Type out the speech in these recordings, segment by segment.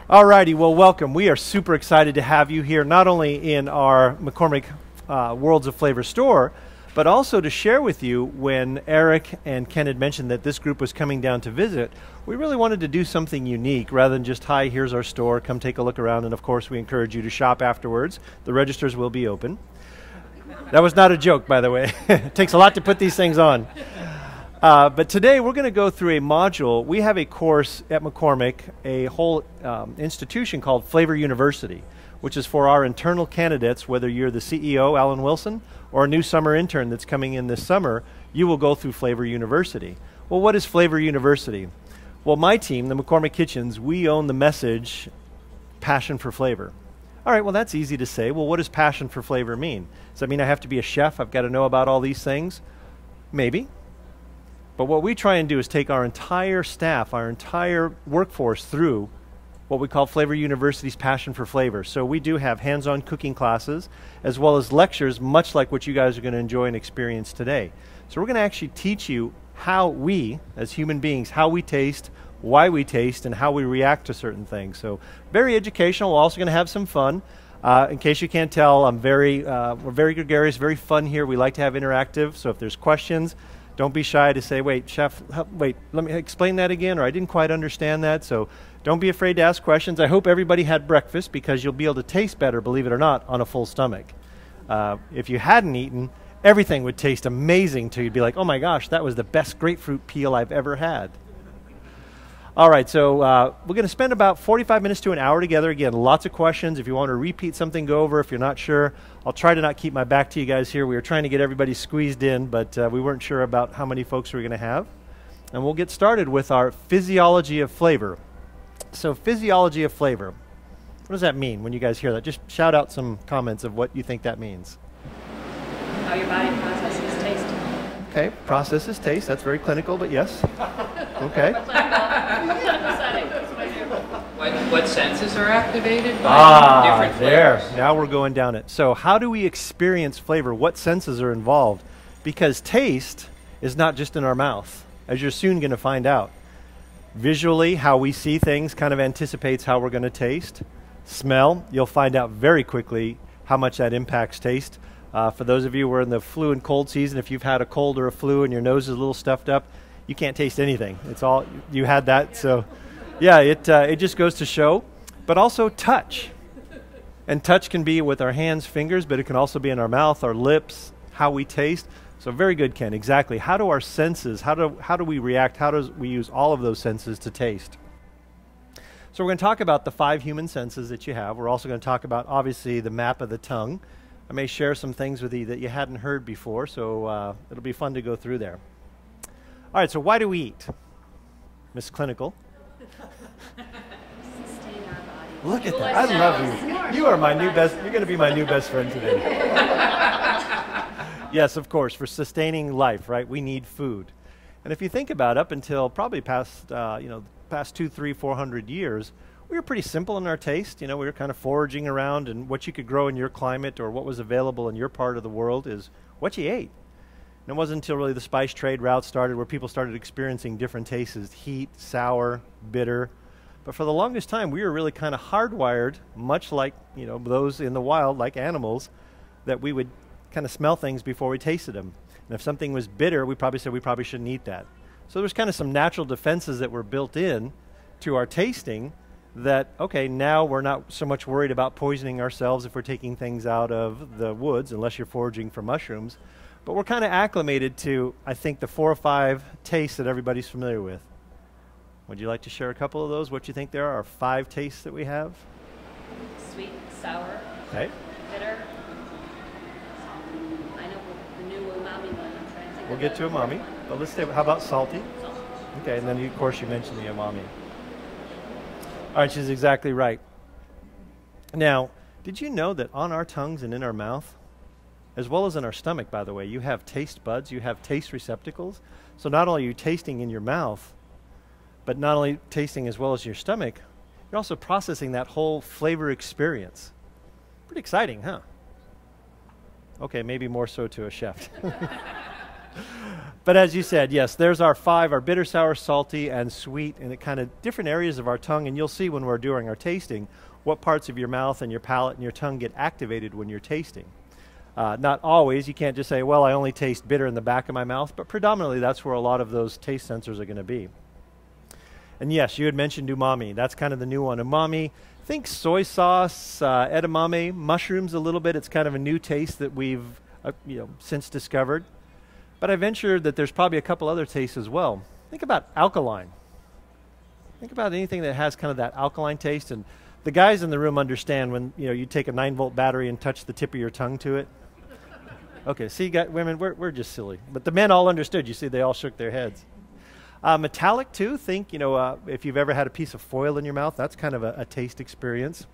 Alrighty, well, welcome. We are super excited to have you here, not only in our McCormick Worlds of Flavor store, but also to share with you when Eric and Ken had mentioned that this group was coming down to visit. We really wanted to do something unique rather than just, hi, here's our store, come take a look around, and of course we encourage you to shop afterwards. The registers will be open. That was not a joke, by the way. It takes a lot to put these things on. But today we're going to go through a module. We have a course at McCormick, a whole institution called Flavor University, which is for our internal candidates, whether you're the CEO, Alan Wilson, or a new summer intern that's coming in this summer, you will go through Flavor University. Well, what is Flavor University? Well, my team, the McCormick Kitchens, we own the message, passion for flavor. All right, well, that's easy to say. Well, what does passion for flavor mean? Does that mean I have to be a chef? I've got to know about all these things? Maybe. But what we try and do is take our entire staff, our entire workforce through what we call Flavor University's Passion for Flavor. So we do have hands-on cooking classes as well as lectures, much like what you guys are going to enjoy and experience today. So we're going to actually teach you how we, as human beings, how we taste, why we taste, and how we react to certain things. So very educational. We're also going to have some fun. In case you can't tell, we're very gregarious, very fun here. We like to have interactive. So if there's questions, don't be shy to say, wait, chef, wait, let me explain that again, or I didn't quite understand that. So don't be afraid to ask questions. I hope everybody had breakfast because you'll be able to taste better, believe it or not, on a full stomach. If you hadn't eaten, everything would taste amazing till you'd be like, oh my gosh, that was the best grapefruit peel I've ever had. All right, so we're going to spend about 45 minutes to an hour together. Again, lots of questions. If you want to repeat something, go over. If you're not sure, I'll try to not keep my back to you guys here. We were trying to get everybody squeezed in, but we weren't sure about how many folks we were going to have. And we'll get started with our Physiology of Flavor. So Physiology of Flavor, what does that mean when you guys hear that? Just shout out some comments of what you think that means. How your body processes taste. Okay, processes taste. That's very clinical, but yes. Okay. What senses are activated by different flavors? There. Now we're going down it. So how do we experience flavor? What senses are involved? Because taste is not just in our mouth, as you're soon going to find out. Visually, how we see things kind of anticipates how we're going to taste. Smell, you'll find out very quickly how much that impacts taste. For those of you who are in the flu and cold season, if you've had a cold or a flu and your nose is a little stuffed up, you can't taste anything. It's all, you had that, so yeah, it just goes to show. But also touch. And touch can be with our hands, fingers, but it can also be in our mouth, our lips, how we taste. So very good, Ken, exactly. How do our senses, how do we react, how do we use all of those senses to taste? So we're going to talk about the 5 human senses that you have. We're also going to talk about, obviously, the map of the tongue. I may share some things with you that you hadn't heard before, so it'll be fun to go through there. All right, so why do we eat? Miss Clinical. Sustain our body. Look at that. I love you. You are my new best. You're going to be my new best friend today. Yes, of course, for sustaining life, right? We need food. And if you think about up until probably past 200, 300, 400 years, we were pretty simple in our taste. You know, we were kind of foraging around, and what you could grow in your climate or what was available in your part of the world is what you ate. And it wasn't until really the spice trade route started where people started experiencing different tastes, heat, sour, bitter. But for the longest time, we were really kind of hardwired, much like, you know, those in the wild, like animals, that we would kind of smell things before we tasted them. And if something was bitter, we probably said we probably shouldn't eat that. So there was kind of some natural defenses that were built in to our tasting that, okay, now we're not so much worried about poisoning ourselves if we're taking things out of the woods, unless you're foraging for mushrooms. But we're kind of acclimated to, I think, the 4 or 5 tastes that everybody's familiar with. Would you like to share a couple of those? What you think there are 5 tastes that we have? Sweet, sour, Okay. bitter. I know the new umami one. I'm trying to think We'll of get to the umami. one. But let's say, how about salty? Salt. Okay, and then of course you mentioned the umami. All right, she's exactly right. Now, did you know that on our tongues and in our mouth, as well as in our stomach, by the way, you have taste buds, you have taste receptacles. So not only are you tasting in your mouth, but not only tasting as well as your stomach, you're also processing that whole flavor experience. Pretty exciting, huh? Okay, maybe more so to a chef. But as you said, yes, there's our 5, our bitter, sour, salty, and sweet, and it kind of different areas of our tongue, and you'll see when we're doing our tasting what parts of your mouth and your palate and your tongue get activated when you're tasting. Not always. You can't just say, well, I only taste bitter in the back of my mouth, but predominantly that's where a lot of those taste sensors are going to be. And yes, you had mentioned umami. That's kind of the new one. Umami, think soy sauce, edamame, mushrooms a little bit. It's kind of a new taste that we've since discovered. But I venture that there's probably a couple other tastes as well. Think about alkaline. Think about anything that has kind of that alkaline taste. And the guys in the room understand when you take a 9-volt battery and touch the tip of your tongue to it. Okay, see, women, we're just silly. But the men all understood. You see, they all shook their heads. Metallic, too. Think, if you've ever had a piece of foil in your mouth, that's kind of a taste experience.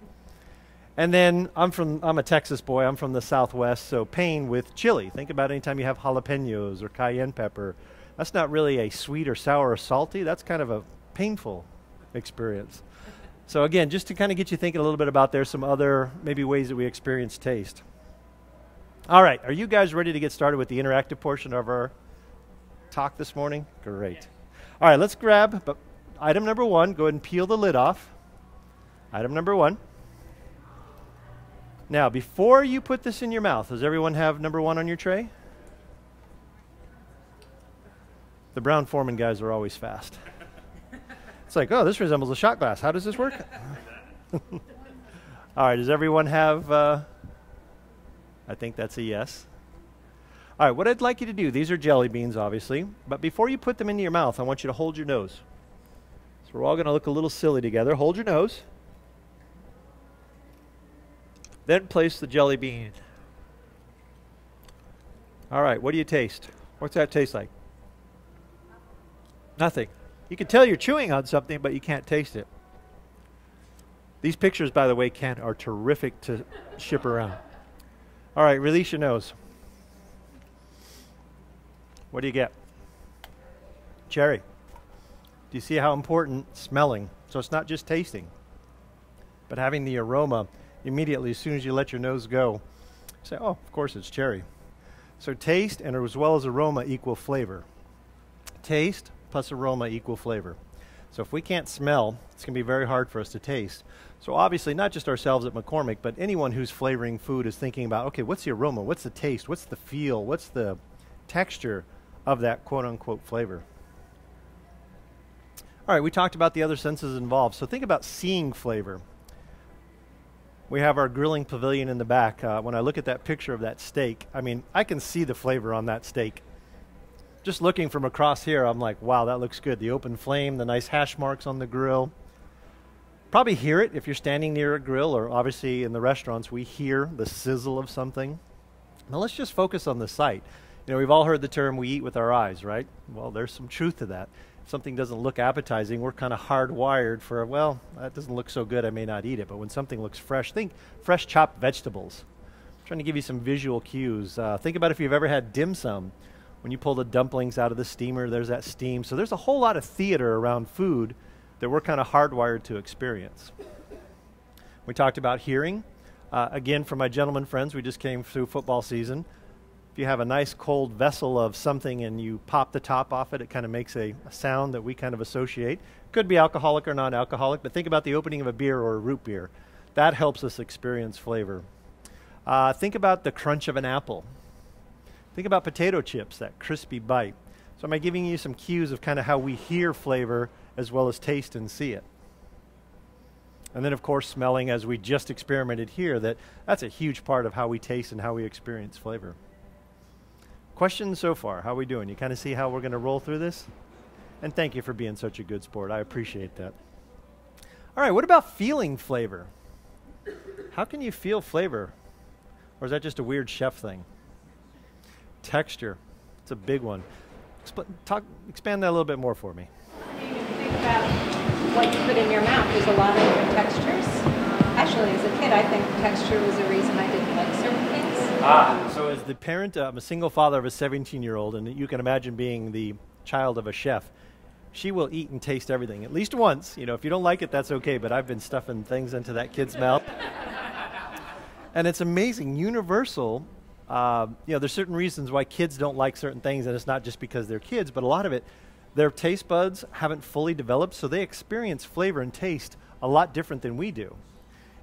And then I'm a Texas boy. I'm from the Southwest, so pain with chili. Think about anytime you have jalapenos or cayenne pepper. That's not really a sweet or sour or salty. That's kind of a painful experience. So again, just to kind of get you thinking a little bit about there's some other maybe ways that we experience taste. All right, are you guys ready to get started with the interactive portion of our talk this morning? Great. All right, let's grab item number 1. Go ahead and peel the lid off. Item number 1. Now, before you put this in your mouth, does everyone have number 1 on your tray? The Brown-Forman guys are always fast. It's like, oh, this resembles a shot glass. How does this work? All right, does everyone have, I think that's a yes. All right, what I'd like you to do, these are jelly beans, obviously, but before you put them into your mouth, I want you to hold your nose. So we're all going to look a little silly together. Hold your nose. Then place the jelly bean. All right, what do you taste? What's that taste like? Nothing. You can tell you're chewing on something, but you can't taste it. These pictures, by the way, Ken, are terrific to ship around. All right, release your nose. What do you get? Cherry. Do you see how important smelling? So it's not just tasting, but having the aroma immediately as soon as you let your nose go. Say, oh, of course it's cherry. So taste and as well as aroma equal flavor. Taste plus aroma equal flavor. So if we can't smell, it's going to be very hard for us to taste. So obviously, not just ourselves at McCormick, but anyone who's flavoring food is thinking about, okay, what's the aroma? What's the taste? What's the feel? What's the texture of that quote-unquote flavor? All right, we talked about the other senses involved. So think about seeing flavor. We have our grilling pavilion in the back. When I look at that picture of that steak, I mean, I can see the flavor on that steak. Just looking from across here, I'm like, wow, that looks good. The open flame, the nice hash marks on the grill. Probably hear it if you're standing near a grill, or obviously in the restaurants, we hear the sizzle of something. Now let's just focus on the sight. We've all heard the term, we eat with our eyes, right? Well, there's some truth to that. If something doesn't look appetizing, we're kind of hardwired for, well, that doesn't look so good, I may not eat it. But when something looks fresh, think fresh chopped vegetables. I'm trying to give you some visual cues. Think about if you've ever had dim sum. When you pull the dumplings out of the steamer, there's that steam. So there's a whole lot of theater around food that we're kind of hardwired to experience. We talked about hearing. Again, for my gentlemen friends, we just came through football season. If you have a nice cold vessel of something and you pop the top off it, it kind of makes a sound that we kind of associate. Could be alcoholic or non-alcoholic, but think about the opening of a beer or a root beer. That helps us experience flavor. Think about the crunch of an apple. Think about potato chips, that crispy bite. So am I giving you some cues of kind of how we hear flavor as well as taste and see it? And then, of course, smelling, as we just experimented here, that's a huge part of how we taste and how we experience flavor. Questions so far? How are we doing? You kind of see how we're going to roll through this? And thank you for being such a good sport. I appreciate that. All right, what about feeling flavor? How can you feel flavor? Or is that just a weird chef thing? Texture. It's a big one. Expand that a little bit more for me. You think about what you put in your mouth. There's a lot of different textures. Actually, as a kid, I think texture was the reason I didn't like certain things. So as the parent, I'm a single father of a 17-year-old, and you can imagine being the child of a chef. She will eat and taste everything, at least once. If you don't like it, that's okay, but I've been stuffing things into that kid's mouth. And it's amazing, universal There's certain reasons why kids don't like certain things, and it's not just because they're kids, but a lot of it, their taste buds haven't fully developed, so they experience flavor and taste a lot different than we do.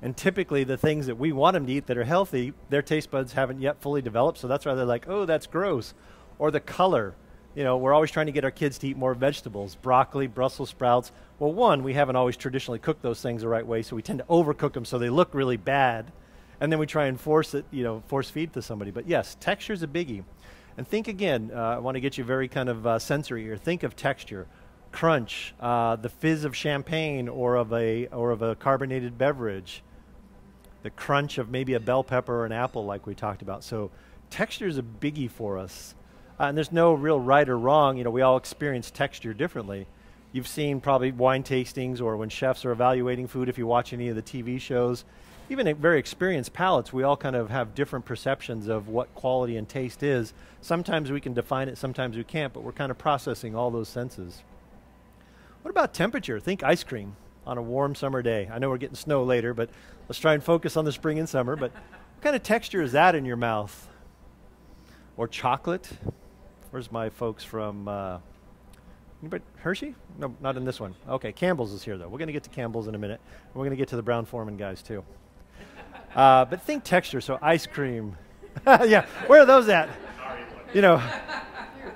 And typically the things that we want them to eat that are healthy, their taste buds haven't yet fully developed, so that's why they're like, oh, that's gross. Or the color. We're always trying to get our kids to eat more vegetables, broccoli, Brussels sprouts. Well, one, we haven't always traditionally cooked those things the right way, so we tend to overcook them so they look really bad. And then we try and force feed to somebody. But yes, texture's a biggie. And think again, I want to get you very kind of sensory here. Think of texture, crunch, the fizz of champagne or of a carbonated beverage, the crunch of maybe a bell pepper or an apple like we talked about. So texture is a biggie for us. And there's no real right or wrong. We all experience texture differently. You've seen probably wine tastings or when chefs are evaluating food, if you watch any of the TV shows, even very experienced palates, we all kind of have different perceptions of what quality and taste is. Sometimes we can define it, sometimes we can't, but we're kind of processing all those senses. What about temperature? Think ice cream on a warm summer day. I know we're getting snow later, but let's try and focus on the spring and summer. But what kind of texture is that in your mouth? Or chocolate? Where's my folks from anybody? Hershey? No, not in this one. Okay, Campbell's is here, though. We're going to get to Campbell's in a minute. We're going to get to the Brown-Forman guys, too. But think texture, so ice cream. Yeah, where are those at?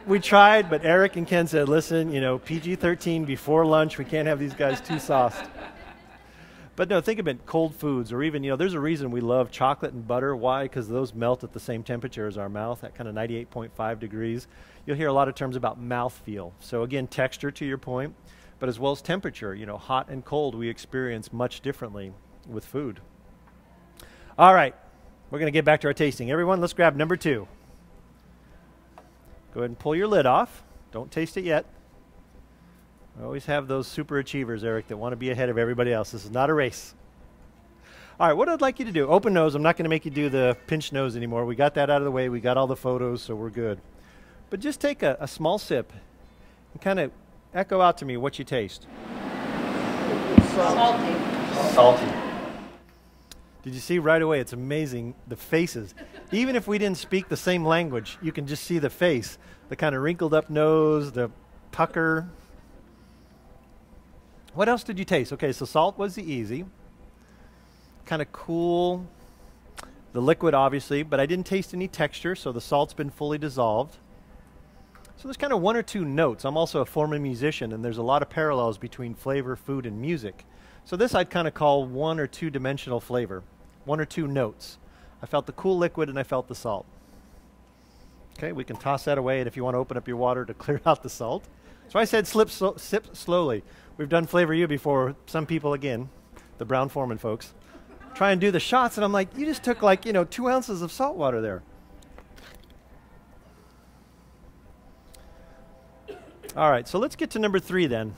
We tried, but Eric and Ken said, listen, PG-13 before lunch. We can't have these guys too sauced. But no, think about cold foods, or even, there's a reason we love chocolate and butter. Why? Because those melt at the same temperature as our mouth, at kind of 98.5 degrees. You'll hear a lot of terms about mouthfeel. So again, texture to your point, but as well as temperature. Hot and cold we experience much differently with food. All right, we're going to get back to our tasting. Everyone, let's grab number 2. Go ahead and pull your lid off. Don't taste it yet. I always have those super achievers, Eric, that want to be ahead of everybody else. This is not a race. All right, what I'd like you to do, open nose. I'm not going to make you do the pinched nose anymore. We got that out of the way. We got all the photos, so we're good. But just take a small sip and kind of echo out to me what you taste. Salty. Did you see right away? It's amazing, the faces. Even if we didn't speak the same language, you can just see the face, the kind of wrinkled up nose, the pucker. What else did you taste? Okay, so salt was the easy. Kind of cool. The liquid, obviously, but I didn't taste any texture, so the salt's been fully dissolved. So there's kind of 1 or 2 notes. I'm also a former musician, and there's a lot of parallels between flavor, food, and music. So this I'd kind of call 1 or 2 dimensional flavor, 1 or 2 notes. I felt the cool liquid, and I felt the salt. Okay, we can toss that away, and if you want to open up your water to clear out the salt. So I said sip slowly. We've done Flavor You before. Some people, again, the Brown-Forman folks, try and do the shots, and I'm like, you just took 2 ounces of salt water there. All right, so let's get to number 3 then.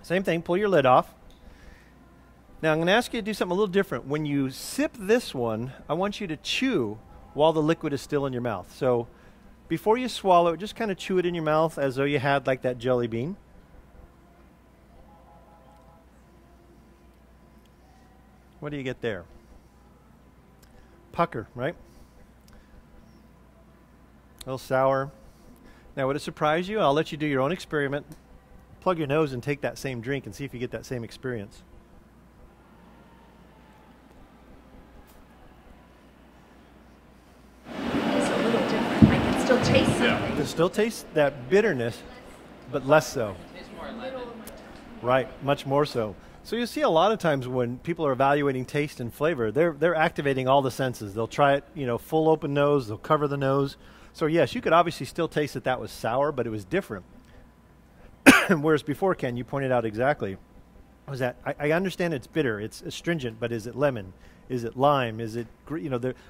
Same thing, pull your lid off. Now I'm going to ask you to do something a little different. When you sip this one, I want you to chew while the liquid is still in your mouth. So before you swallow it, just kind of chew it in your mouth as though you had like that jelly bean. What do you get there? Pucker, right? A little sour. Now, would it surprise you? I'll let you do your own experiment. Plug your nose and take that same drink and see if you get that same experience. It's a little different. I can still taste something. You can still taste that bitterness, but less so. Tastes more lemon. Right, much more so. So you see a lot of times when people are evaluating taste and flavor, they're activating all the senses. They'll try it, full open nose, they'll cover the nose. So yes, you could obviously still taste that was sour, but it was different. Whereas before, Ken, you pointed out exactly, was that I understand it's bitter, it's astringent, but is it lemon? Is it lime? Is it,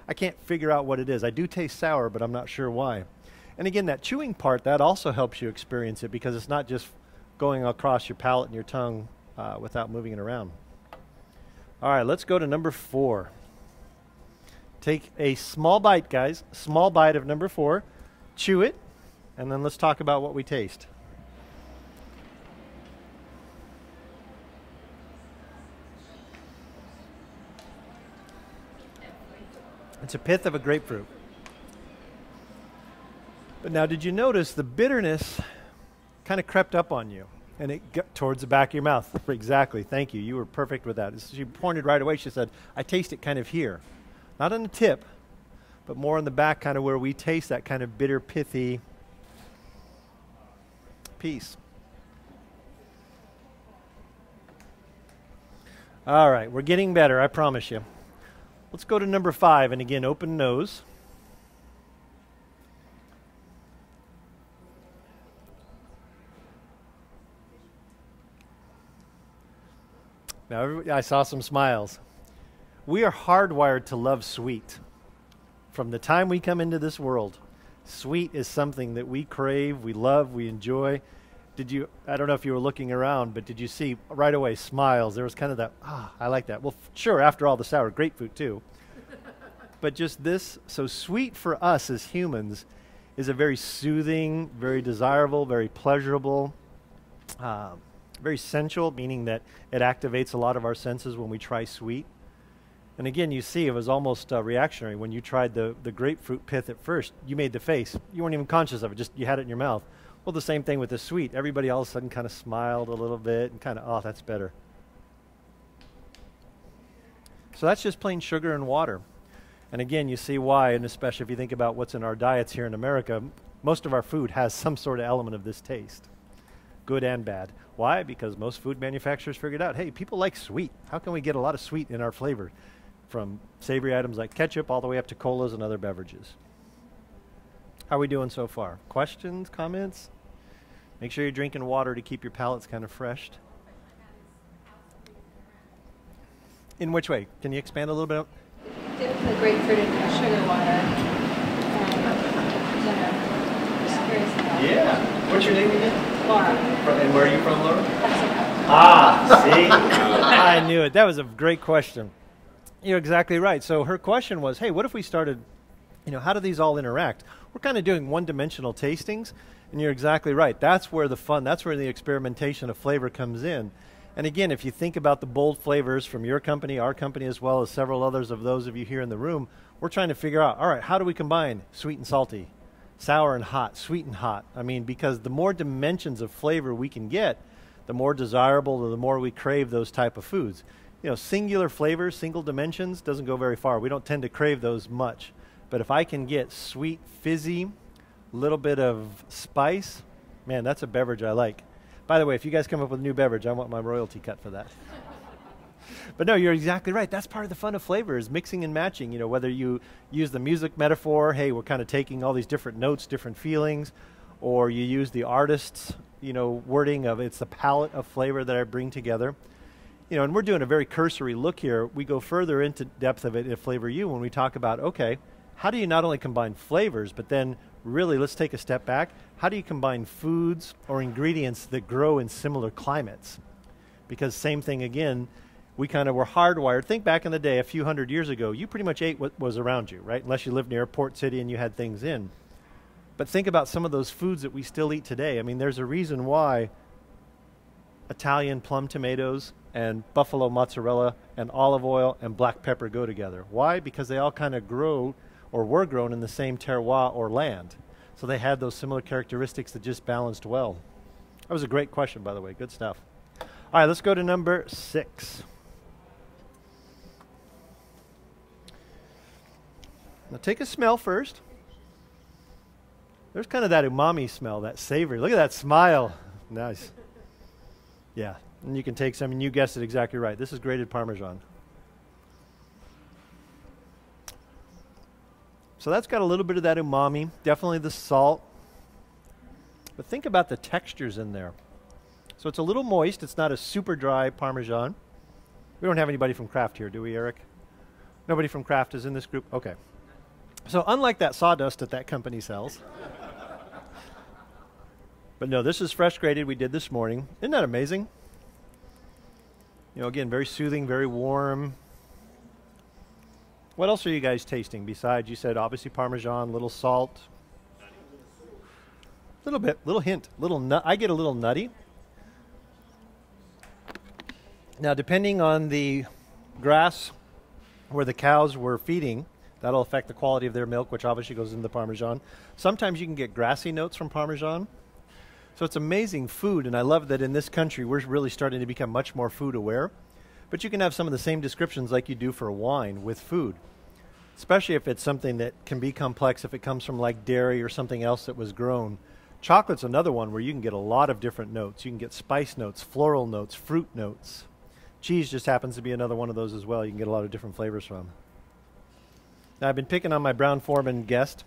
I can't figure out what it is. I do taste sour, but I'm not sure why. And again, that chewing part, that also helps you experience it because it's not just going across your palate and your tongue without moving it around. All right, let's go to number 4. Take a small bite, guys. Small bite of number 4. Chew it, and then let's talk about what we taste. It's a pith of a grapefruit. But now, did you notice the bitterness kind of crept up on you? And it got towards the back of your mouth. Exactly. Thank you. You were perfect with that. She pointed right away. She said, I taste it kind of here. Not on the tip, but more on the back, kind of where we taste that kind of bitter, pithy piece. All right. We're getting better, I promise you. Let's go to number 5. And again, open nose. Now, I saw some smiles. We are hardwired to love sweet. From the time we come into this world, sweet is something that we crave, we love, we enjoy. I don't know if you were looking around, but did you see right away smiles? There was kind of that, I like that. Well, sure, after all the sour grapefruit too. But just this, so sweet for us as humans is a very soothing, very desirable, very pleasurable, very sensual, meaning that it activates a lot of our senses when we try sweet. And again, you see it was almost reactionary. When you tried the grapefruit pith at first, you made the face. You weren't even conscious of it, just you had it in your mouth. Well, the same thing with the sweet. Everybody all of a sudden kind of smiled a little bit and kind of, oh, that's better. So that's just plain sugar and water. And again, you see why, and especially if you think about what's in our diets here in America, most of our food has some sort of element of this taste. Good and bad. Why? Because most food manufacturers figured out, hey, people like sweet. How can we get a lot of sweet in our flavor? From savory items like ketchup all the way up to colas and other beverages. How are we doing so far? Questions, comments? Make sure you're drinking water to keep your palates kind of fresh. In which way? Can you expand a little bit? Dip the grapefruit in sugar water. Just curious about it. Yeah. What's your name again? Laura. And where are you from, Laura? Mexico. See? I knew it. That was a great question. You're exactly right. So her question was, hey, what if we started, how do these all interact? We're kind of doing one-dimensional tastings, and you're exactly right. That's where the fun, that's where the experimentation of flavor comes in. And again, if you think about the bold flavors from your company, our company, as well as several others of those of you here in the room, we're trying to figure out, all right, how do we combine sweet and salty, sour and hot, sweet and hot? I mean, because the more dimensions of flavor we can get, the more desirable, the more we crave those type of foods. Singular flavors, single dimensions doesn't go very far. We don't tend to crave those much. But if I can get sweet, fizzy, little bit of spice, man, that's a beverage I like. By the way, if you guys come up with a new beverage, I want my royalty cut for that. But no, you're exactly right. That's part of the fun of flavor is mixing and matching. Whether you use the music metaphor, hey, we're kind of taking all these different notes, different feelings, or you use the artist's, wording of it's the palette of flavor that I bring together. And we're doing a very cursory look here. We go further into depth of it at Flavor U when we talk about, okay, how do you not only combine flavors, but then really, let's take a step back. How do you combine foods or ingredients that grow in similar climates? Because same thing again, we kind of were hardwired. Think back in the day, a few hundred years ago, you pretty much ate what was around you, right? Unless you lived near a port city and you had things in. But think about some of those foods that we still eat today. I mean, there's a reason why Italian plum tomatoes and buffalo mozzarella and olive oil and black pepper go together. Why? Because they all kind of grow or were grown in the same terroir or land. So they had those similar characteristics that just balanced well. That was a great question, by the way. Good stuff. All right, let's go to number 6. Now take a smell first. There's kind of that umami smell, that savory. Look at that smile. Nice. Yeah, and you can take some, and you guessed it exactly right. This is grated Parmesan. So that's got a little bit of that umami, definitely the salt. But think about the textures in there. So it's a little moist. It's not a super dry Parmesan. We don't have anybody from Kraft here, do we, Eric? Nobody from Kraft is in this group? Okay. So unlike that sawdust that that company sells. But no, this is fresh grated we did this morning. Isn't that amazing? Again, very soothing, very warm. What else are you guys tasting besides, you said obviously Parmesan, little salt? A little bit, little hint, little nut. I get a little nutty. Now, depending on the grass where the cows were feeding, That'll affect the quality of their milk, which obviously goes into the Parmesan. Sometimes you can get grassy notes from Parmesan. So it's amazing food, and I love that in this country we're really starting to become much more food aware. But you can have some of the same descriptions like you do for a wine with food, especially if it's something that can be complex, if it comes from like dairy or something else that was grown. Chocolate's another one where you can get a lot of different notes. You can get spice notes, floral notes, fruit notes. Cheese just happens to be another one of those as well. You can get a lot of different flavors from. Now, I've been picking on my Brown-Forman guest.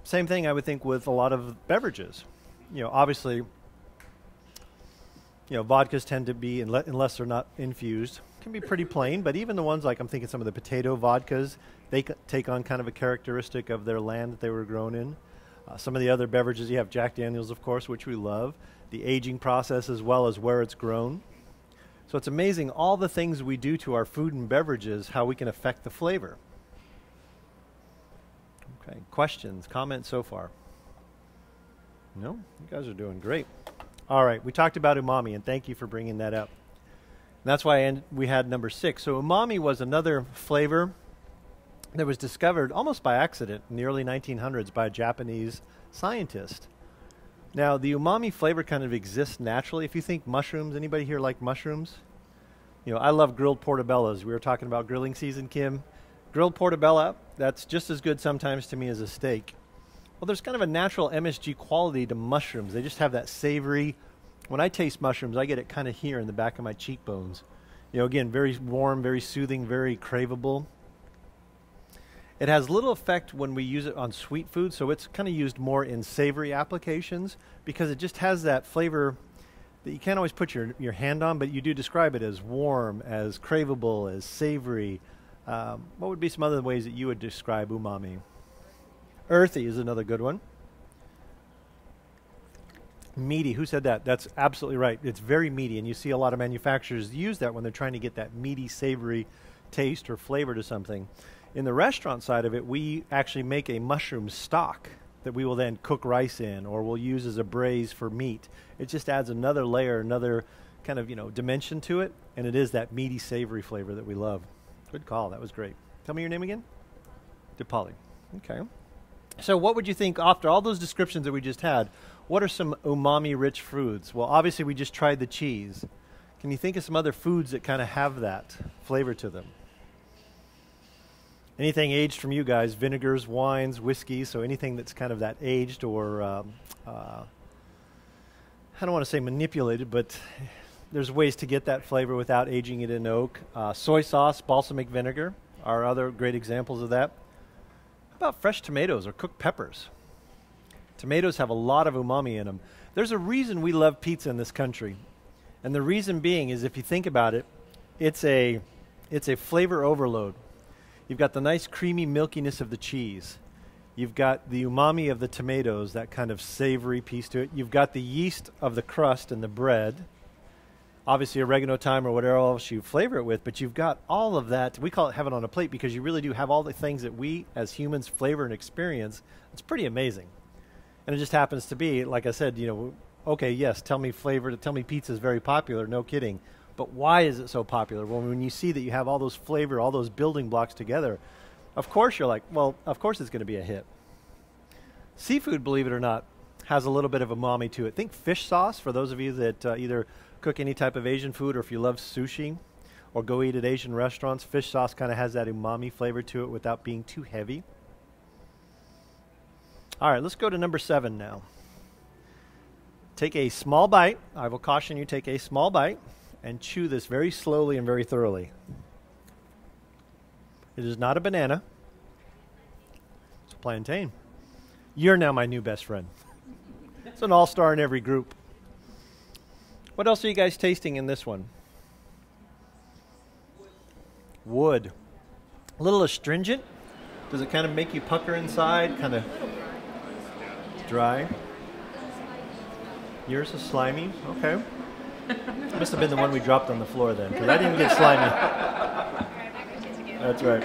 Same thing I would think with a lot of beverages. Obviously, vodkas tend to be, unless they're not infused, can be pretty plain. But even the ones like I'm thinking some of the potato vodkas, they take on kind of a characteristic of their land that they were grown in. Some of the other beverages, you have Jack Daniels, of course, which we love. The aging process as well as where it's grown. So it's amazing all the things we do to our food and beverages, how we can affect the flavor. Okay, questions, comments so far? No? You guys are doing great. All right, we talked about umami, and thank you for bringing that up. And that's why we had number 6. So umami was another flavor that was discovered almost by accident in the early 1900s by a Japanese scientist. Now, the umami flavor kind of exists naturally. If you think mushrooms, anybody here like mushrooms? I love grilled portobellos. We were talking about grilling season, Kim. Grilled portobello, that's just as good sometimes to me as a steak. Well, there's kind of a natural MSG quality to mushrooms. They just have that savory. When I taste mushrooms, I get it kind of here in the back of my cheekbones. Again, very warm, very soothing, very craveable. It has little effect when we use it on sweet food, so it's kind of used more in savory applications because it just has that flavor that you can't always put your hand on, but you do describe it as warm, as craveable, as savory. What would be some other ways that you would describe umami? Earthy is another good one. Meaty, who said that? That's absolutely right. It's very meaty, and you see a lot of manufacturers use that when they're trying to get that meaty, savory taste or flavor to something. In the restaurant side of it, we actually make a mushroom stock that we will then cook rice in, or we'll use as a braise for meat. It just adds another layer, another kind of, dimension to it, and it is that meaty, savory flavor that we love. Good call. That was great. Tell me your name again? DePauli. Okay. So what would you think, after all those descriptions that we just had, what are some umami-rich foods? Well, obviously, we just tried the cheese. Can you think of some other foods that kind of have that flavor to them? Anything aged from you guys, vinegars, wines, whiskeys, so anything that's kind of that aged or, I don't want to say manipulated, but there's ways to get that flavor without aging it in oak. Soy sauce, balsamic vinegar are other great examples of that. How about fresh tomatoes or cooked peppers? Tomatoes have a lot of umami in them. There's a reason we love pizza in this country. And the reason being is if you think about it, it's a flavor overload. You've got the nice creamy milkiness of the cheese. You've got the umami of the tomatoes, that kind of savory piece to it. You've got the yeast of the crust and the bread. Obviously oregano, thyme, or whatever else you flavor it with, but you've got all of that. We call it heaven on a plate because you really do have all the things that we as humans flavor and experience. It's pretty amazing. And it just happens to be, like I said, okay, yes, tell me pizza is very popular, no kidding. But why is it so popular? Well, when you see that you have all those flavor, all those building blocks together, of course you're like, well, of course it's going to be a hit. Seafood, believe it or not, has a little bit of umami to it. Think fish sauce, for those of you that either cook any type of Asian food or if you love sushi or go eat at Asian restaurants, fish sauce kind of has that umami flavor to it without being too heavy. All right, let's go to number 7 now. Take a small bite. I will caution you, take a small bite and chew this very slowly and very thoroughly. It is not a banana. It's a plantain. You're now my new best friend. It's an all-star in every group. What else are you guys tasting in this one? Wood. A little astringent. Does it kind of make you pucker inside? Kind of dry. Yours is slimy. Okay. Must have been the one we dropped on the floor then, because I didn't get slimy. That's right.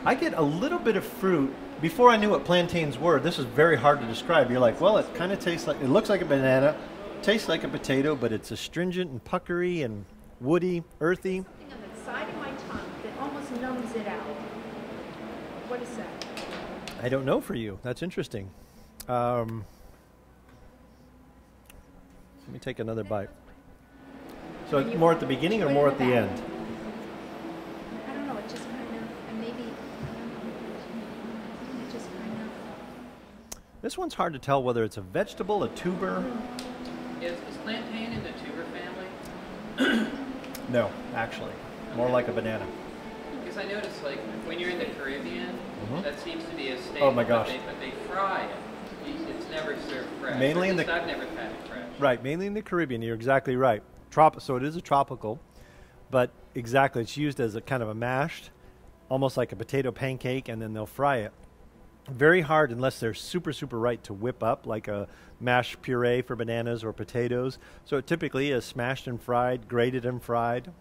I get a little bit of fruit. Before I knew what plantains were, this is very hard to describe. You're like, well, it kind of tastes like, it looks like a banana, tastes like a potato, but it's astringent and puckery and woody, earthy. Something on the side of my tongue that almost numbs it out. What is that? I don't know for you. That's interesting. Let me take another bite. So more at the beginning or more at the end? I don't know. It just kind of, and maybe it just kind of. This one's hard to tell whether it's a vegetable, a tuber. Is plantain in the tuber family? No, actually. More like a banana. Because I noticed, like, when you're in the Caribbean, that seems to be a staple. Oh my gosh. But they fry it. It's never served fresh. Mainly Or in at the- least I've never had it fresh. Right, mainly in the Caribbean. You're exactly right. So it is a tropical, but exactly, it's used as a kind of a mashed, almost like a potato pancake, and then they'll fry it. Very hard unless they're super, super right to whip up, like a mashed puree for bananas or potatoes. So it typically is smashed and fried, grated and fried.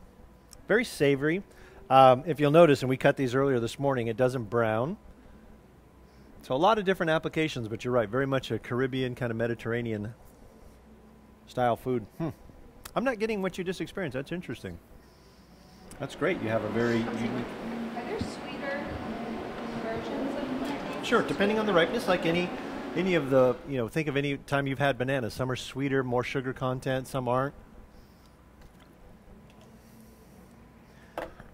Very savory. If you'll notice, and we cut these earlier this morning, it doesn't brown. So a lot of different applications, but you're right, very much a Caribbean kind of Mediterranean style food. I'm not getting what you just experienced. That's interesting. That's great. You have a very unique... Are there sweeter versions of plantains? Sure, depending on the ripeness, like any of the, think of any time you've had bananas. Some are sweeter, more sugar content, some aren't.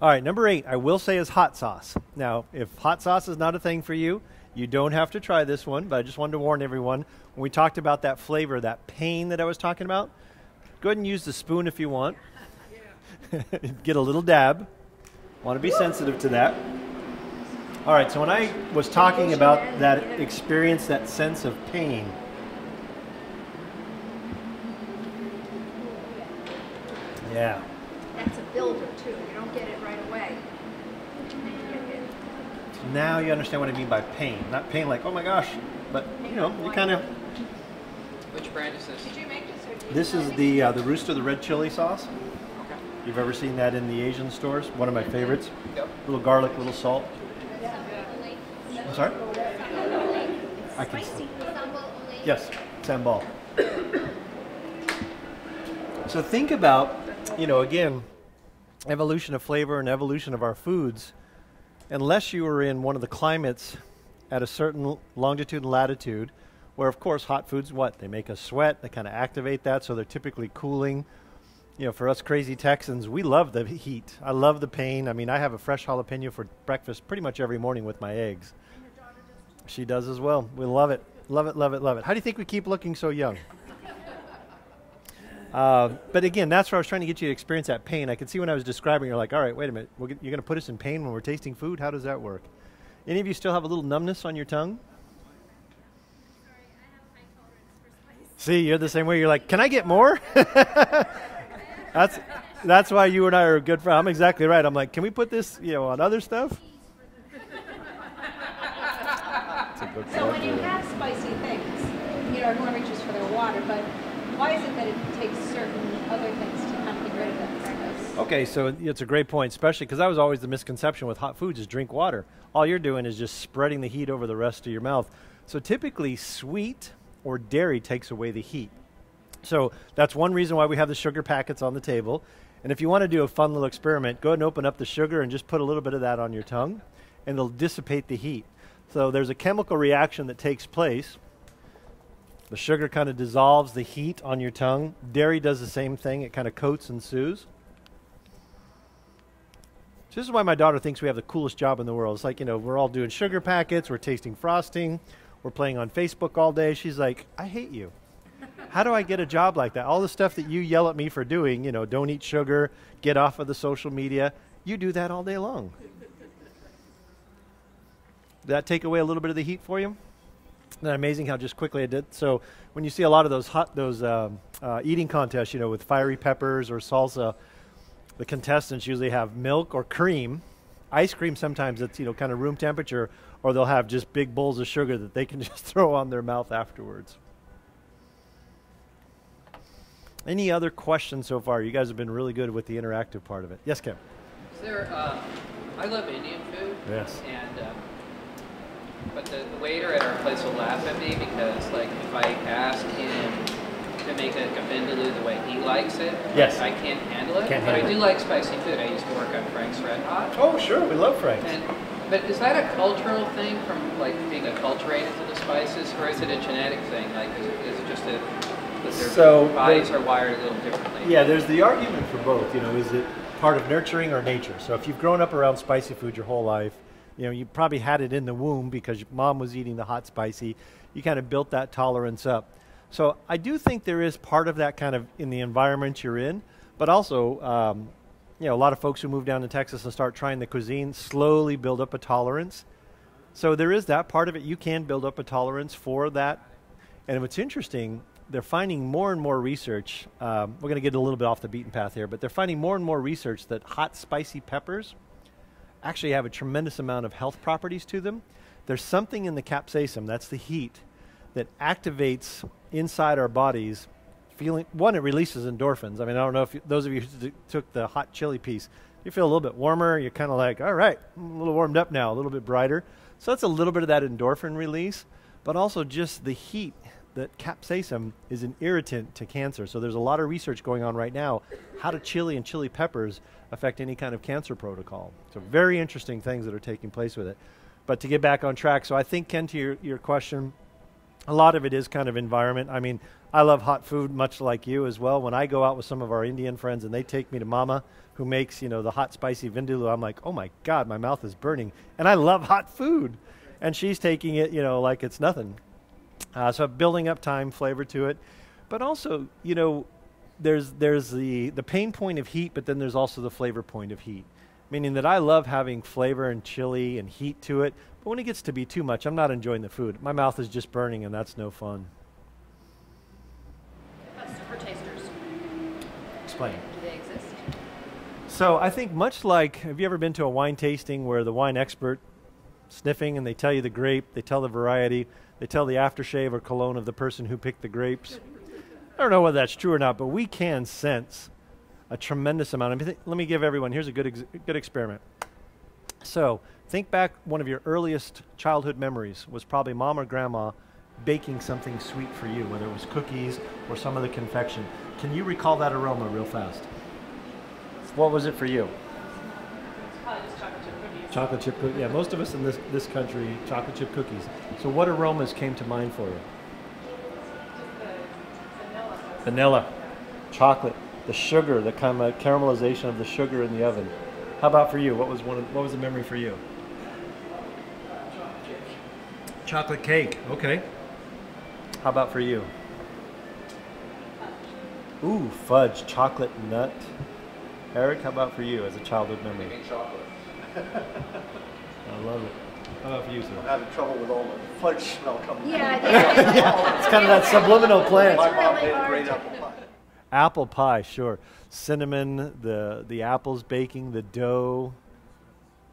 All right, number 8, I will say, is hot sauce. Now, if hot sauce is not a thing for you, you don't have to try this one, but I just wanted to warn everyone, when we talked about that flavor, that pain that I was talking about, go ahead and use the spoon if you want. Get a little dab. Want to be sensitive to that. All right, so when I was talking about that experience, that sense of pain, yeah. That's a builder too. You don't get it right away. And then you get it. Now you understand what I mean by pain. Not pain like, oh my gosh, but you kind of... Which brand is this? Did you make this or do you This is the Rooster, the red chili sauce. Okay. You've ever seen that in the Asian stores? One of my favorites. Yep. Little garlic, little salt. I'm sorry? I can. Spicy. Yes, sambal. So think about, again, evolution of flavor and evolution of our foods. Unless you were in one of the climates at a certain longitude and latitude, where, of course, hot foods, they make us sweat. They kind of activate that, so they're typically cooling. For us crazy Texans, we love the heat. I love the pain. I mean, I have a fresh jalapeno for breakfast pretty much every morning with my eggs. And your daughter does. She does as well. We love it. Love it, love it, love it. How do you think we keep looking so young? But again, that's where I was trying to get you to experience that pain. I could see when I was describing, you're like, all right, wait a minute. You're going to put us in pain when we're tasting food? How does that work? Any of you still have a little numbness on your tongue? Sorry, I have high tolerance for spice. See, you're the same way. You're like, can I get more? That's why you and I are good friends. I'm exactly right. I'm like, can we put this, on other stuff? That's a good So when you point. have spicy things, everyone reaches for their water, but why is it that it takes certain other things to kind of get rid of that spice? Okay, so it's a great point, especially because that was always the misconception with hot foods is drink water. All you're doing is just spreading the heat over the rest of your mouth. So typically sweet or dairy takes away the heat. So that's one reason why we have the sugar packets on the table. And if you want to do a fun little experiment, go ahead and open up the sugar and just put a little bit of that on your tongue, and it'll dissipate the heat. So there's a chemical reaction that takes place. The sugar kind of dissolves the heat on your tongue. Dairy does the same thing. It kind of coats and soothes. So this is why my daughter thinks we have the coolest job in the world. It's like, we're all doing sugar packets, we're tasting frosting, we're playing on Facebook all day. She's like, I hate you. How do I get a job like that? All the stuff that you yell at me for doing, don't eat sugar, get off of the social media, you do that all day long. Did that take away a little bit of the heat for you? Isn't that amazing how just quickly I did? So when you see a lot of those eating contests, with fiery peppers or salsa, the contestants usually have milk or cream. Ice cream sometimes it's, kind of room temperature, or they'll have just big bowls of sugar that they can just throw on their mouth afterwards. Any other questions so far? You guys have been really good with the interactive part of it. Yes, Kim? Is there, I love Indian food. Yes. And, but the waiter at our place will laugh at me because, like, if I ask him to make a vindaloo the way he likes it. Yes. I can't handle it, Can't but handle I do it. like spicy food. I used to work on Frank's Red Hot. Oh, sure, we love Frank's. But is that a cultural thing from like being acculturated to the spices, or is it a genetic thing? Like, is it just that their bodies are wired a little differently? Yeah, there's the argument for both. You know, is it part of nurturing or nature? So if you've grown up around spicy food your whole life, you know, you probably had it in the womb because your mom was eating the hot spicy. You kind of built that tolerance up. So I do think there is part of that kind of in the environment you're in, but also, you know, a lot of folks who move down to Texas and start trying the cuisine slowly build up a tolerance. So there is that part of it. You can build up a tolerance for that. And what's interesting, they're finding more and more research. We're going to get a little bit off the beaten path here, but they're finding more and more research that hot, spicy peppers actually have a tremendous amount of health properties to them. There's something in the capsaicin, that's the heat, that activates inside our bodies feeling. One, it releases endorphins. I mean, I don't know if those of you who took the hot chili piece, you feel a little bit warmer. You're kind of like, all right, I'm a little warmed up now, a little bit brighter. So that's a little bit of that endorphin release, but also just the heat. That capsaicin is an irritant to cancer. So there's a lot of research going on right now. How do chili and chili peppers affect any kind of cancer protocol? So very interesting things that are taking place with it. But to get back on track, so I think, Ken, to your question, a lot of it is kind of environment. I mean, I love hot food much like you as well. When I go out with some of our Indian friends and they take me to Mama, who makes, you know, the hot spicy vindaloo, I'm like, oh my God, my mouth is burning. And I love hot food. And she's taking it, you know, like it's nothing. So building up time, flavor to it. But also, you know, there's the pain point of heat, but then there's also the flavor point of heat. Meaning that I love having flavor and chili and heat to it, but when it gets to be too much, I'm not enjoying the food. My mouth is just burning, and that's no fun. That's for tasters. Explain. Do they exist? So I think much like, have you ever been to a wine tasting where the wine expert sniffing and they tell you the grape, they tell the variety, they tell the aftershave or cologne of the person who picked the grapes? I don't know whether that's true or not, but we can sense a tremendous amount. I mean, let me give everyone, here's a good experiment. So think back, one of your earliest childhood memories was probably mom or grandma baking something sweet for you, whether it was cookies or some of the confection. Can you recall that aroma real fast? What was it for you? Chocolate chip cookies. Yeah, most of us in this country, chocolate chip cookies. So what aromas came to mind for you? Vanilla, chocolate, the sugar, the kind of caramelization of the sugar in the oven. How about for you? What was the memory for you? Chocolate cake. Okay. How about for you? Ooh, fudge, chocolate nut. Eric, how about for you as a childhood memory? Making chocolate. I love it. How about for you, sir? I'm having trouble with all the fudge smell coming. Yeah, It's kind of that subliminal plant. My mom made a great apple pie. Apple pie, sure. Cinnamon, the apples baking, the dough.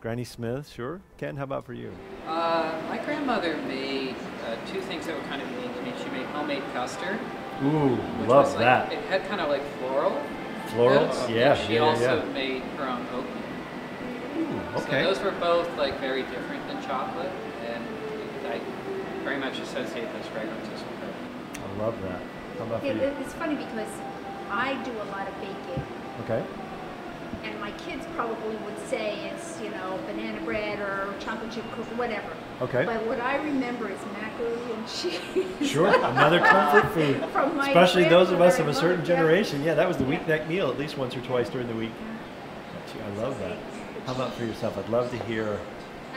Granny Smith, sure. Ken, how about for you? My grandmother made two things that were kind of unique to me. She made homemade custard. Ooh, which love was that. Like, it had kind of like floral. Floral? notes, Yeah, and she yeah, also yeah. made her own oatmeal. Ooh, okay. So those were both like very different than chocolate, and I very much associate those fragrances with her. I love that. How about for you? It's funny because I do a lot of baking, Okay. and my kids probably would say it's, banana bread or chocolate chip cookie, whatever. Okay. But what I remember is macaroni and cheese. Sure, another comfort food. From my Especially those of us of a grandmother. certain generation. Yeah, that was the weeknight meal at least once or twice during the week. Gee, I love that. How about for yourself? I'd love to hear.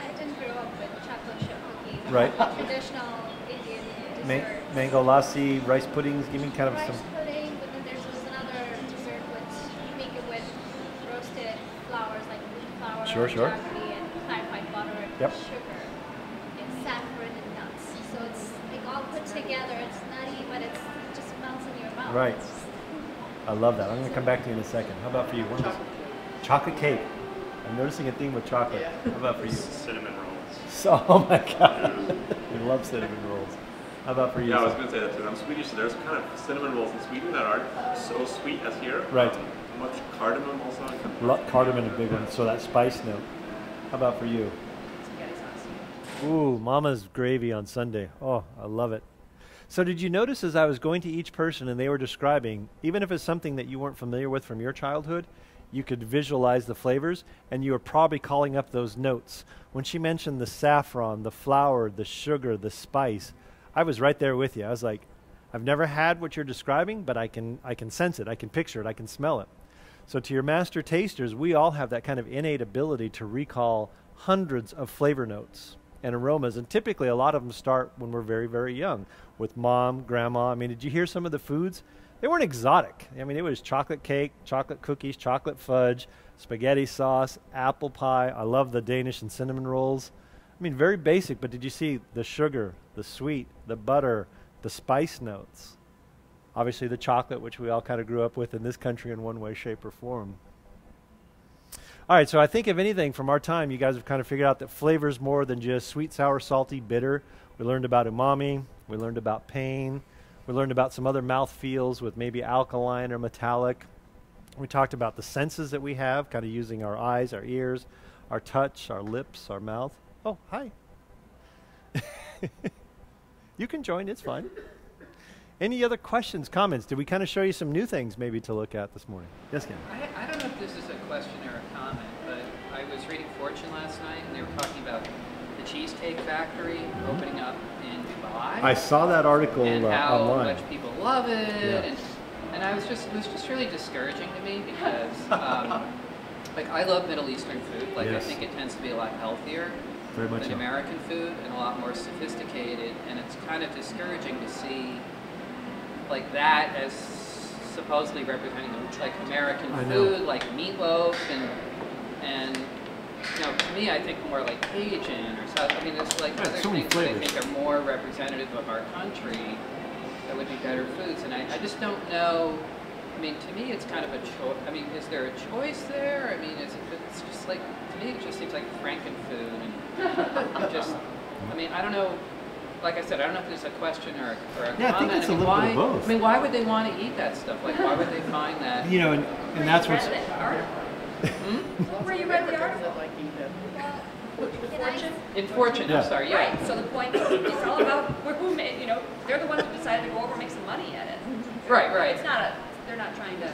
I didn't grow up with chocolate chip cookies. Right. Traditional Indian dessert. Mango lassi, rice puddings. Give me kind of Rice some. pudding, but then there's another dessert which you make it with roasted flours like wheat flour, Sure. jaggery, and clarified butter and Yep. sugar, and saffron and nuts. So it's like all put together. It's nutty, but it just melts in your mouth. Right. It's just- I love that. I'm going to come back to you in a second. How about for you? Chocolate cake. I'm noticing a theme with chocolate. How about for you? Cinnamon rolls. So, oh my God. We love cinnamon rolls. How about for you? Yeah, I was sir? going to say that too. I'm Swedish, so there's kind of cinnamon rolls in Sweden that aren't so sweet as here. Right. Much cardamom also. Cardamom, a big one. So that spice note. How about for you? Ooh, Mama's gravy on Sunday. Oh, I love it. So did you notice as I was going to each person and they were describing, even if it's something that you weren't familiar with from your childhood, you could visualize the flavors, and you were probably calling up those notes. When she mentioned the saffron, the flour, the sugar, the spice, I was right there with you. I was like, I've never had what you're describing, but I can sense it, I can picture it, I can smell it. So to your master tasters, we all have that kind of innate ability to recall hundreds of flavor notes and aromas, and typically a lot of them start when we're very, very young, with mom, grandma. I mean, did you hear some of the foods? They weren't exotic. I mean, it was chocolate cake, chocolate cookies, chocolate fudge, spaghetti sauce, apple pie. I love the Danish and cinnamon rolls. I mean, very basic, but did you see the sugar, the sweet, the butter, the spice notes? Obviously the chocolate, which we all kind of grew up with in this country in one way, shape, or form. All right, so I think if anything from our time, you guys have kind of figured out that flavor's more than just sweet, sour, salty, bitter. We learned about umami. We learned about pain. We learned about some other mouth feels with maybe alkaline or metallic. We talked about the senses that we have, kind of using our eyes, our ears, our touch, our lips, our mouth. Oh, hi. You can join, it's fine. Any other questions, comments? Did we kind of show you some new things maybe to look at this morning? Yes, Ken? I don't know if this is a question or a comment, but I was reading Fortune last night, and they were talking about the Cheesecake Factory opening up in Dubai. I saw that article and how online. much people love it, Yeah. and it was just really discouraging to me because like I love Middle Eastern food. Like Yes. I think it tends to be a lot healthier Very much than so. American food and a lot more sophisticated, and it's kind of discouraging to see like that as supposedly representing like American I know. food, like meatloaf and you know, to me I think more like Cajun or South. I mean, there's like Yeah, other so many things that I flavors. think are more representative of our country that would be better foods, and I just don't know. I mean, to me, it's kind of a choice. I mean, is there a choice there? I mean, it's just like, to me, it just seems like Frankenfood, and just, I mean, I don't know. Like I said, I don't know if there's a question or a Yeah, I think comment. it's a mean, little bit why, of both. I mean, why would they want to eat that stuff? Like, why would they find that? You know, and that's what's... Where you read the article? In Fortune, Yeah. I'm sorry, yeah. Right, so the point, it's all about who made, you know, they're the ones who decided to go over and make some money at it. Right, right. It's not they're not trying to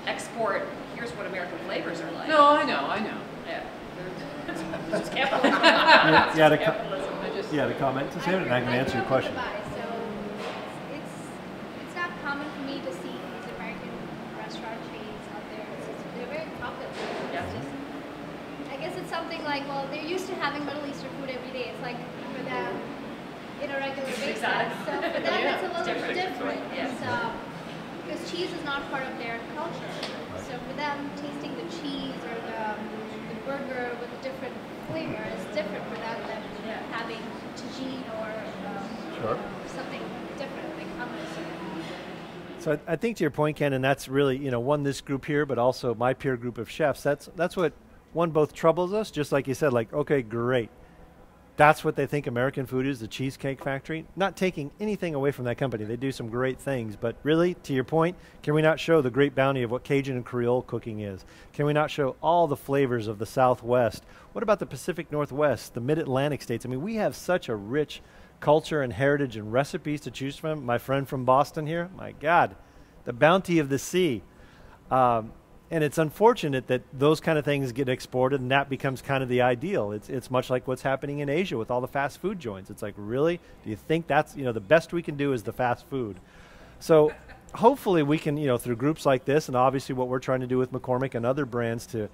export, here's what American flavors are like. No, I know. Yeah. It's just capitalism. Yeah, to Capitalism. comment to say it, and I can answer your question. So it's not common for me to see these American restaurant chains out there. They're very popular. Yeah. It's just, I guess it's something like, well, they're used to having Middle Eastern food every day. It's like for them, in a regular basis. exotic. So for them, Yeah, it's a little different. bit different. Yes. Because cheese is not part of their culture. So for them, tasting the cheese or the burger with a different flavor is different for them than having tagine or Sure. something different like hummus. So I think to your point, Ken, and that's really, you know, one, this group here, but also my peer group of chefs, that's what, one, both troubles us, just like you said, like, okay, great. That's what they think American food is, the Cheesecake Factory. Not taking anything away from that company. They do some great things. But really, to your point, can we not show the great bounty of what Cajun and Creole cooking is? Can we not show all the flavors of the Southwest? What about the Pacific Northwest, the Mid-Atlantic states? I mean, we have such a rich culture and heritage and recipes to choose from. My friend from Boston here, my God, the bounty of the sea. And it's unfortunate that those kind of things get exported and that becomes kind of the ideal. It's much like what's happening in Asia with all the fast food joints. It's like, really? Do you think that's, you know, the best we can do is the fast food? So hopefully we can, you know, through groups like this and obviously what we're trying to do with McCormick and other brands to,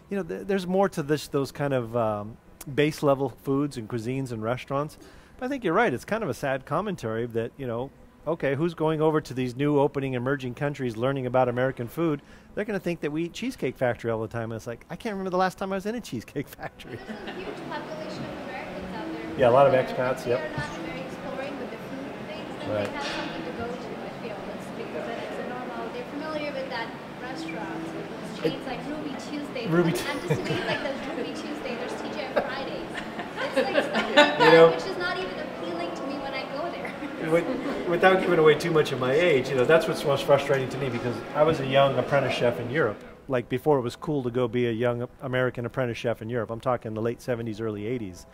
you know, there's more to this, those kind of base level foods and cuisines and restaurants. But I think you're right. It's kind of a sad commentary that, you know, okay, who's going over to these new opening emerging countries learning about American food? They're going to think that we eat Cheesecake Factory all the time. And it's like, I can't remember the last time I was in a Cheesecake Factory. There's a huge population of Americans out there. Yeah, a lot of expats, They yep. are not very exploring with the food things, then Right. they have something to go to, I feel. It's because then it's a normal, they're familiar with that restaurants, with those chains like Ruby Tuesday. I'm just amazed, like there's Ruby Tuesday, there's TGI Fridays. It's like stuff like that, You know, which is not even appealing to me when I go there. Without giving away too much of my age, you know, that's what's most frustrating to me because I was a young apprentice chef in Europe. Like before it was cool to go be a young American apprentice chef in Europe. I'm talking the late 70s, early 80s.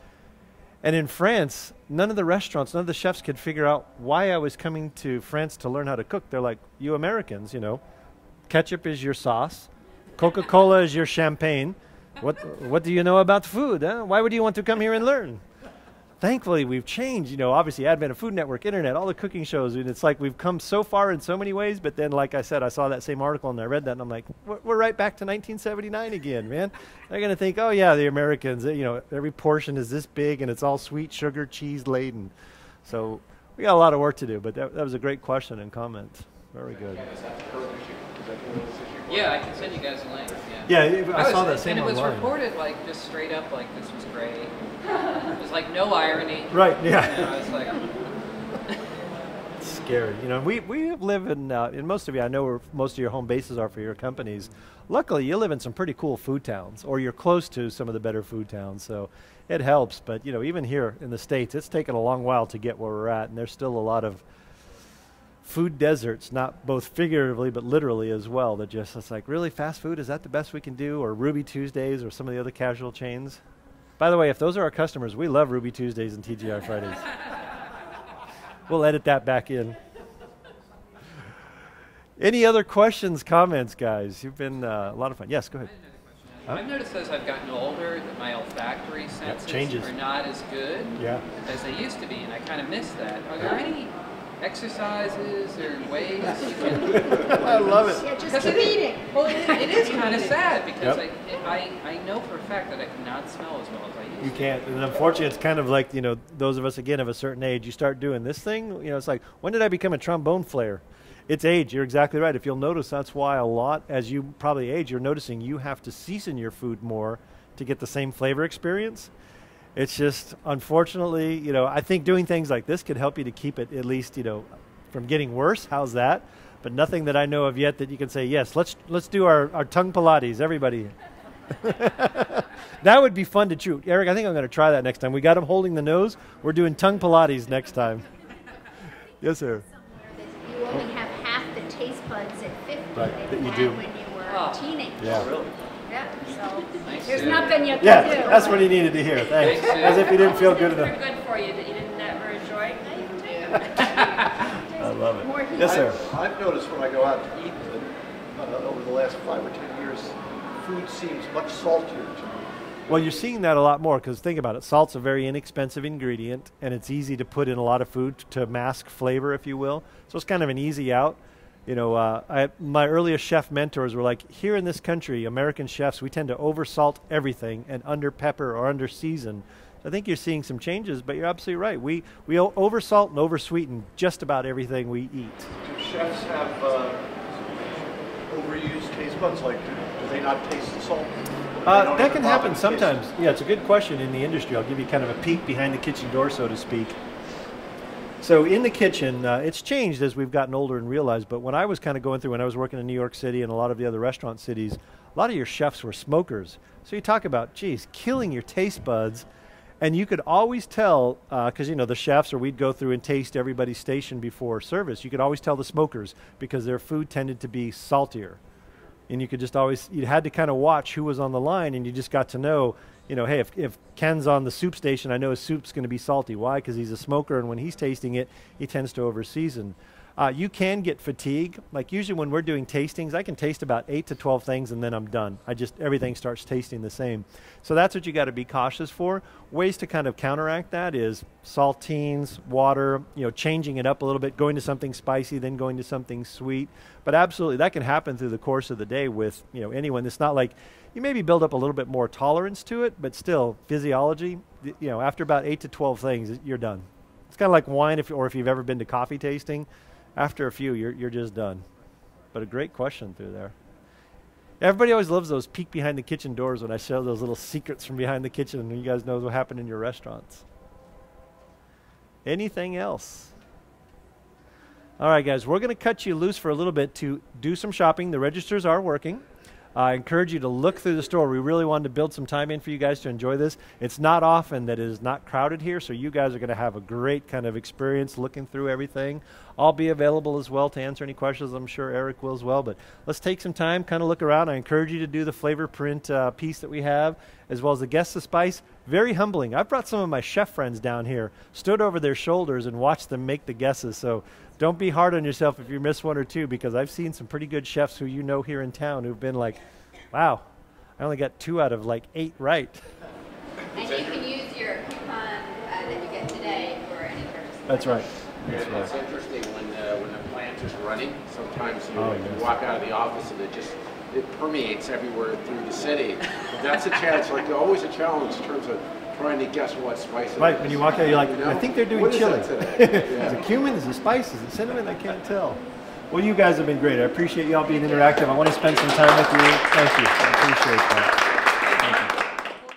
And in France, none of the restaurants, none of the chefs could figure out why I was coming to France to learn how to cook. They're like, you Americans, you know, ketchup is your sauce, Coca-Cola is your champagne. What do you know about food? Huh? Why would you want to come here and learn? Thankfully, we've changed, you know, obviously advent of Food Network, internet, all the cooking shows, and it's like we've come so far in so many ways, but then, like I said, I saw that same article and I read that and I'm like, we're right back to 1979 again, man. They're going to think, oh yeah, the Americans, you know, every portion is this big and it's all sweet, sugar, cheese laden. So we got a lot of work to do, but that was a great question and comment. Very good. Yeah, I can send you guys a link. Yeah, I saw that same online. And it was reported like just straight up like this was great. It was like no irony. Right, yeah. You know, I was like, it's scary. You know, we live in most of you, I know where most of your home bases are for your companies. Luckily, you live in some pretty cool food towns, or you're close to some of the better food towns, so it helps. But, you know, even here in the States, it's taken a long while to get where we're at, and there's still a lot of food deserts, not both figuratively but literally as well, that just, it's like, really, fast food, is that the best we can do? Or Ruby Tuesdays or some of the other casual chains? By the way, if those are our customers, we love Ruby Tuesdays and TGI Fridays. We'll edit that back in. Any other questions, comments, guys? You've been a lot of fun. Yes, go ahead. I've noticed as I've gotten older that my olfactory senses are not as good as they used to be, and I kind of miss that. Are there any exercises or ways you can... I love it. Yeah, just keep eating. Well, it is kind of sad because I know for a fact that I cannot smell as well as I used to. You can't, and unfortunately it's kind of like, you know, those of us, again, of a certain age, you start doing this thing, you know, it's like, when did I become a trombone player? It's age, you're exactly right. If you'll notice, that's why a lot, as you probably age, you're noticing you have to season your food more to get the same flavor experience. It's just, unfortunately, you know, I think doing things like this could help you to keep it at least, you know, from getting worse. How's that? But nothing that I know of yet that you can say, yes, let's do our tongue Pilates, everybody. That would be fun to chew. Eric, I think I'm going to try that next time. We got him holding the nose. We're doing tongue Pilates next time. Yes, sir. You only have half the taste buds at 50 that you do when you were a teenager. Yeah. Really? Yeah, so Thanks, there's Sue. nothing you can do. Yeah, that's what he needed to hear. Thanks. As if he didn't feel good enough. Pretty good for you that you didn't ever enjoy. I love it. More heat. Yes, sir. I've noticed when I go out to eat that over the last 5 or 10 years, food seems much saltier to me. Well, you're seeing that a lot more because think about it. Salt's a very inexpensive ingredient, and it's easy to put in a lot of food to mask flavor, if you will. So it's kind of an easy out. You know, my earliest chef mentors were like, here in this country, American chefs, we tend to oversalt everything and under pepper or under season. I think you're seeing some changes, but you're absolutely right. We oversalt and oversweeten just about everything we eat. Do chefs have overused taste buds? Like, do they not taste the salt? That can happen sometimes. Yeah, it's a good question in the industry. I'll give you kind of a peek behind the kitchen door, so to speak. So in the kitchen, it's changed as we've gotten older and realized, but when I was kind of going through, when I was working in New York City and a lot of the other restaurant cities, a lot of your chefs were smokers. So you talk about, geez, killing your taste buds, and you could always tell, because, you know, the chefs, or we'd go through and taste everybody's station before service, you could always tell the smokers because their food tended to be saltier. And you could just always, you had to kind of watch who was on the line, and you just got to know, you know, hey, if Ken's on the soup station, I know his soup's going to be salty. Why? Because he's a smoker, and when he's tasting it, he tends to over-season. You can get fatigue. Like usually when we're doing tastings, I can taste about 8 to 12 things, and then I'm done. Everything starts tasting the same. So that's what you got to be cautious for. Ways to kind of counteract that is saltines, water, you know, changing it up a little bit, going to something spicy, then going to something sweet. But absolutely, that can happen through the course of the day with, you know, anyone. It's not like you maybe build up a little bit more tolerance to it, but still, physiology, you know, after about 8 to 12 things, you're done. It's kind of like wine, or if you've ever been to coffee tasting. After a few, you're just done. But a great question through there. Everybody always loves those peek behind the kitchen doors when I show those little secrets from behind the kitchen, and you guys know what happened in your restaurants. Anything else? All right, guys, we're going to cut you loose for a little bit to do some shopping. The registers are working. I encourage you to look through the store. We really wanted to build some time in for you guys to enjoy this. It's not often that it is not crowded here, so you guys are going to have a great kind of experience looking through everything. I'll be available as well to answer any questions. I'm sure Eric will as well, but let's take some time, kind of look around. I encourage you to do the flavor print piece that we have, as well as the Guess the Spice. very humbling. I've brought some of my chef friends down here, stood over their shoulders and watched them make the guesses. So don't be hard on yourself if you miss one or two, because I've seen some pretty good chefs who you know here in town who've been like, wow, I only got 2 out of like 8 right. And you can use your coupon that you get today for any purchase. That's right. That's right. It's interesting when the plant is running. Sometimes you walk out of the office and it permeates everywhere through the city. But that's a chance, like always a challenge in terms of trying to guess what spice. Right. When you walk out, you're like, I think they're doing chili. Is it cumin? Is it spice? Is it cinnamon? I can't tell. Well, you guys have been great. I appreciate y'all being interactive. I want to spend some time with you. Thank you. I appreciate that.